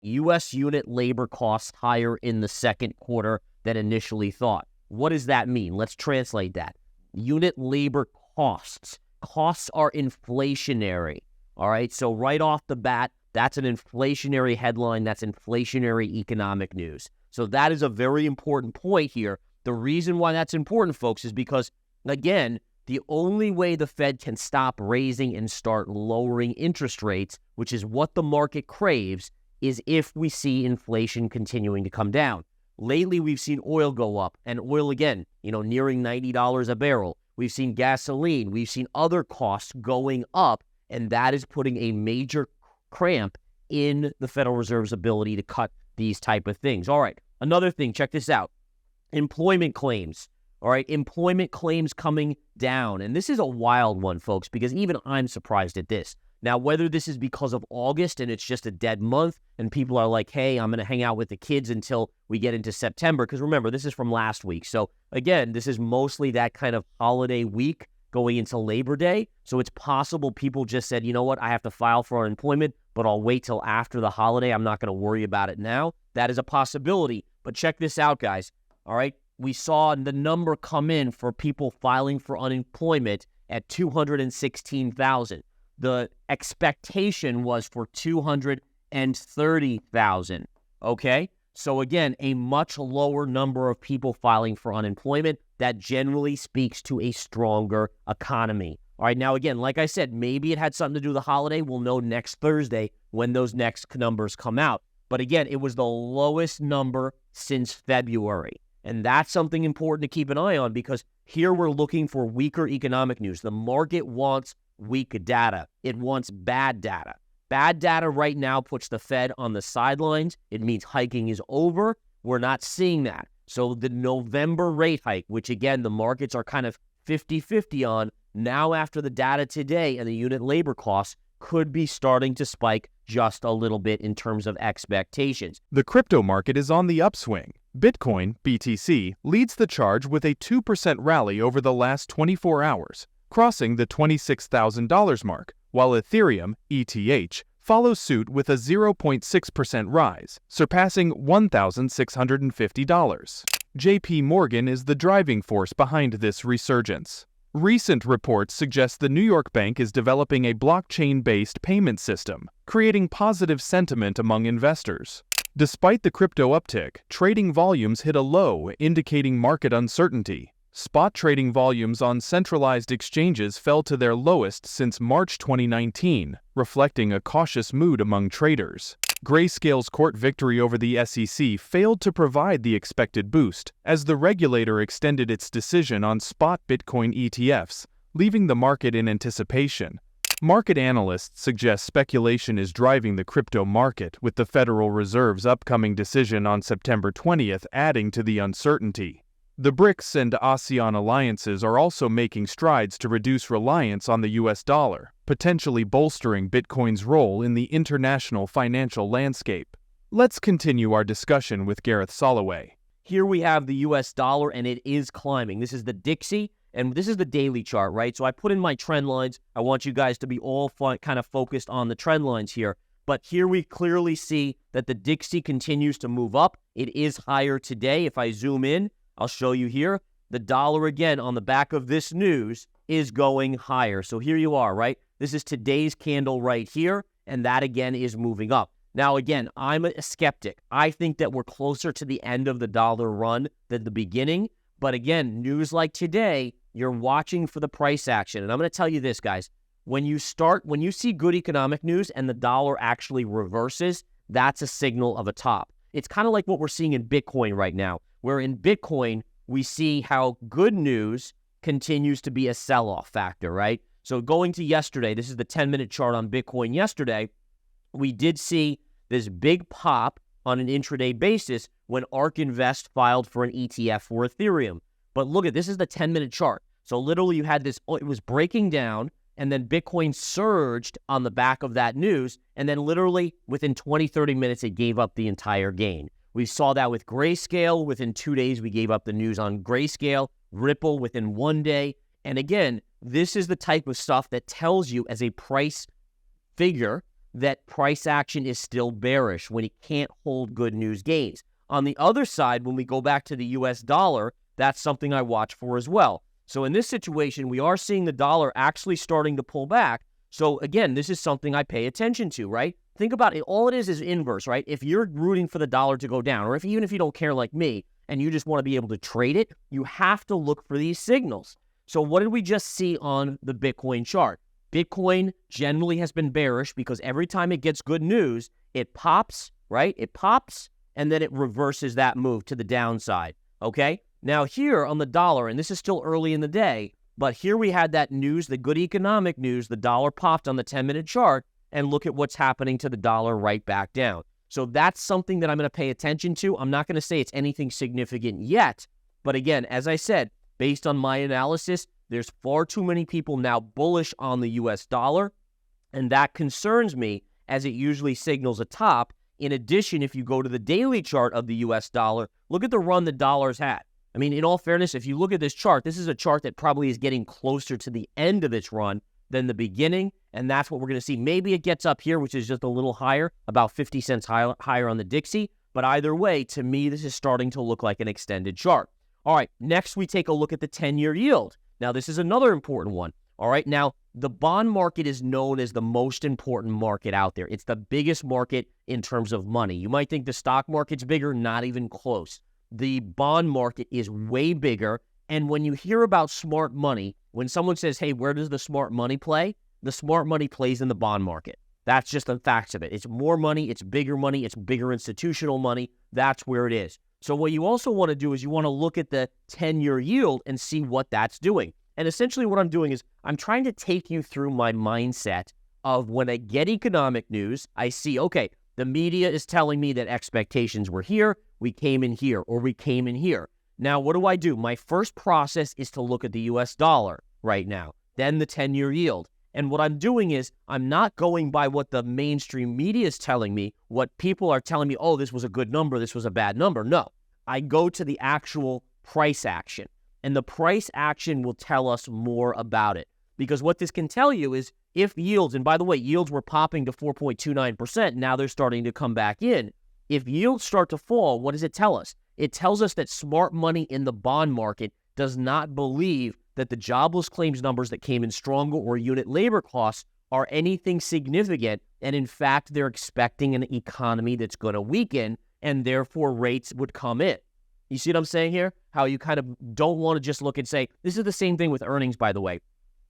U.S. unit labor costs higher in the second quarter than initially thought. What does that mean? Let's translate that. Unit labor costs. Costs are inflationary. All right, so right off the bat, that's an inflationary headline. That's inflationary economic news. So that is a very important point here. The reason why that's important, folks, is because, again, the only way the Fed can stop raising and start lowering interest rates, which is what the market craves, is if we see inflation continuing to come down. Lately, we've seen oil go up, and oil, again, nearing $90 a barrel. We've seen gasoline. We've seen other costs going up, and that is putting a major cramp in the Federal Reserve's ability to cut these type of things. All right, another thing, check this out. Employment claims. All right, employment claims coming down. And this is a wild one, folks, because even I'm surprised at this. Now, whether this is because of August and it's just a dead month and people are like, hey, I'm going to hang out with the kids until we get into September. Because remember, this is from last week. So again, this is mostly that kind of holiday week going into Labor Day. So it's possible people just said, you know what, I have to file for unemployment, but I'll wait till after the holiday. I'm not going to worry about it now. That is a possibility. But check this out, guys. All right. We saw the number come in for people filing for unemployment at 216,000. The expectation was for 230,000. Okay? So again, a much lower number of people filing for unemployment. That generally speaks to a stronger economy. All right, now again, like I said, maybe it had something to do with the holiday. We'll know next Thursday when those next numbers come out. But again, it was the lowest number since February. And that's something important to keep an eye on because here we're looking for weaker economic news. The market wants weak data. It wants bad data. Bad data right now puts the Fed on the sidelines. It means hiking is over. We're not seeing that. So the November rate hike, which again, the markets are kind of 50-50 on, now after the data today and the unit labor costs could be starting to spike just a little bit in terms of expectations. The crypto market is on the upswing. Bitcoin, BTC, leads the charge with a 2% rally over the last 24 hours, crossing the $26,000 mark, while Ethereum, ETH, follows suit with a 0.6% rise, surpassing $1,650. JPMorgan is the driving force behind this resurgence. Recent reports suggest the New York bank is developing a blockchain-based payment system, creating positive sentiment among investors. Despite the crypto uptick, trading volumes hit a low, indicating market uncertainty. Spot trading volumes on centralized exchanges fell to their lowest since March 2019, reflecting a cautious mood among traders. Grayscale's court victory over the SEC failed to provide the expected boost, as the regulator extended its decision on spot Bitcoin ETFs, leaving the market in anticipation. Market analysts suggest speculation is driving the crypto market, with the Federal Reserve's upcoming decision on September 20th adding to the uncertainty. The BRICS and ASEAN alliances are also making strides to reduce reliance on the US dollar, potentially bolstering Bitcoin's role in the international financial landscape. Let's continue our discussion with Gareth Soloway. Here we have the US dollar, and it is climbing. This is the Dixie, and this is the daily chart, right? So I put in my trend lines. I want you guys to be all kind of focused on the trend lines here. But here we clearly see that the Dixie continues to move up. It is higher today. If I zoom in, I'll show you here. The dollar, again, on the back of this news, is going higher. So here you are, right? This is today's candle right here, and that, again, is moving up. Now, again, I'm a skeptic. I think that we're closer to the end of the dollar run than the beginning. But again, news like today, you're watching for the price action. And I'm going to tell you this, guys. When you see good economic news and the dollar actually reverses, that's a signal of a top. It's kind of like what we're seeing in Bitcoin right now, where in Bitcoin, we see how good news continues to be a sell-off factor, right? So going to yesterday, this is the 10-minute chart on Bitcoin yesterday, we did see this big pop on an intraday basis when ARK Invest filed for an ETF for Ethereum. But look at this is the 10-minute chart. So literally you had this, it was breaking down, and then Bitcoin surged on the back of that news, and then literally within 20, 30 minutes, it gave up the entire gain. We saw that with Grayscale. Within 2 days, we gave up the news on Grayscale. Ripple within 1 day. And again, this is the type of stuff that tells you as a price figure that price action is still bearish when it can't hold good news gains. On the other side, when we go back to the US dollar, that's something I watch for as well. So in this situation, we are seeing the dollar actually starting to pull back. So again, this is something I pay attention to, right? Think about it. All it is inverse, right? If you're rooting for the dollar to go down, or even if you don't care like me and you just want to be able to trade it, you have to look for these signals. So what did we just see on the Bitcoin chart? Bitcoin generally has been bearish because every time it gets good news, it pops, right? It pops, and then it reverses that move to the downside, okay? Now here on the dollar, and this is still early in the day, but here we had that news, the good economic news, the dollar popped on the 10-minute chart, and look at what's happening to the dollar right back down. So that's something that I'm going to pay attention to. I'm not going to say it's anything significant yet, but again, as I said, based on my analysis, there's far too many people now bullish on the US dollar, and that concerns me as it usually signals a top. In addition, if you go to the daily chart of the US dollar, look at the run the dollar's had. I mean, in all fairness, if you look at this chart, this is a chart that probably is getting closer to the end of its run than the beginning, and that's what we're going to see. Maybe it gets up here, which is just a little higher, about 50 cents higher on the Dixie, but either way, to me, this is starting to look like an extended chart. All right, next we take a look at the 10-year yield. Now, this is another important one. All right, now, the bond market is known as the most important market out there. It's the biggest market in terms of money. You might think the stock market's bigger, not even close. The bond market is way bigger, and when you hear about smart money, when someone says, hey, where does the smart money play? The smart money plays in the bond market. That's just the facts of it. It's more money, it's bigger institutional money. That's where it is. So what you also want to do is you want to look at the 10-year yield and see what that's doing. And essentially what I'm doing is I'm trying to take you through my mindset of when I get economic news, I see, okay, the media is telling me that expectations were here, we came in here, or we came in here. Now, what do? My first process is to look at the US dollar right now, then the 10-year yield. And what I'm doing is I'm not going by what the mainstream media is telling me, what people are telling me, oh, this was a good number, this was a bad number. No, I go to the actual price action. And the price action will tell us more about it. Because what this can tell you is if yields, and by the way, yields were popping to 4.29%, now they're starting to come back in. If yields start to fall, what does it tell us? It tells us that smart money in the bond market does not believe that the jobless claims numbers that came in stronger or unit labor costs are anything significant. And in fact, they're expecting an economy that's going to weaken, and therefore rates would come in. You see what I'm saying here? How you kind of don't want to just look and say, this is the same thing with earnings, by the way.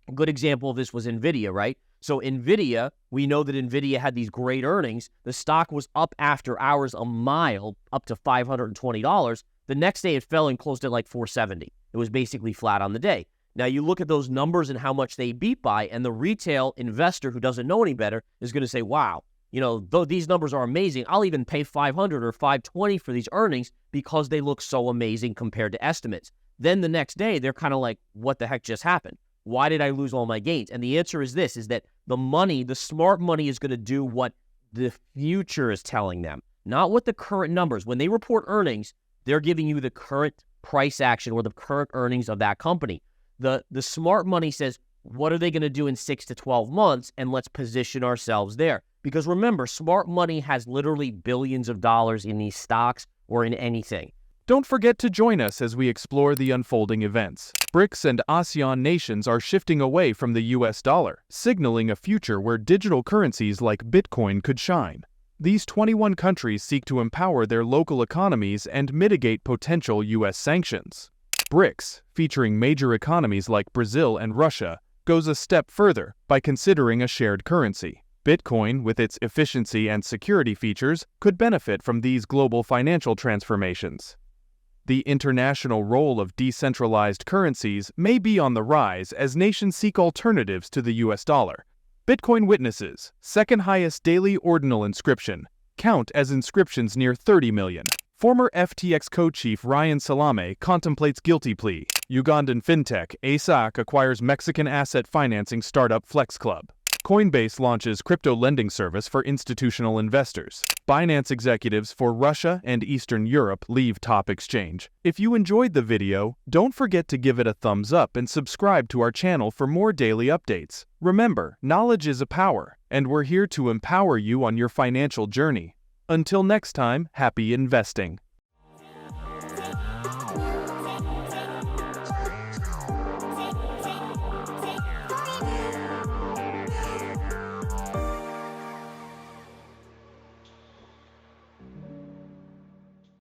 A good example of this was NVIDIA, right? So NVIDIA, we know that NVIDIA had these great earnings. The stock was up after hours a mile, up to $520. The next day it fell and closed at like $470. It was basically flat on the day. Now you look at those numbers and how much they beat by, and the retail investor who doesn't know any better is going to say, wow, though these numbers are amazing, I'll even pay $500 or $520 for these earnings because they look so amazing compared to estimates. Then the next day, they're kind of like, what the heck just happened? Why did I lose all my gains? And the answer is this, is that the smart money is going to do what the future is telling them, not what the current numbers. When they report earnings, they're giving you the current price action or the current earnings of that company. The smart money says, what are they going to do in 6 to 12 months? And let's position ourselves there. Because remember, smart money has literally billions of dollars in these stocks or in anything. Don't forget to join us as we explore the unfolding events. BRICS and ASEAN nations are shifting away from the US dollar, signaling a future where digital currencies like Bitcoin could shine. These 21 countries seek to empower their local economies and mitigate potential US sanctions. BRICS, featuring major economies like Brazil and Russia, goes a step further by considering a shared currency. Bitcoin, with its efficiency and security features, could benefit from these global financial transformations. The international role of decentralized currencies may be on the rise as nations seek alternatives to the US dollar. Bitcoin witnesses, second highest daily ordinal inscription, count as inscriptions near 30 million. Former FTX co-chief Ryan Salame contemplates guilty plea. Ugandan fintech ASAC acquires Mexican asset financing startup Flex Club. Coinbase launches crypto lending service for institutional investors. Binance executives for Russia and Eastern Europe leave top exchange. If you enjoyed the video, don't forget to give it a thumbs up and subscribe to our channel for more daily updates. Remember, knowledge is a power, and we're here to empower you on your financial journey. Until next time, happy investing.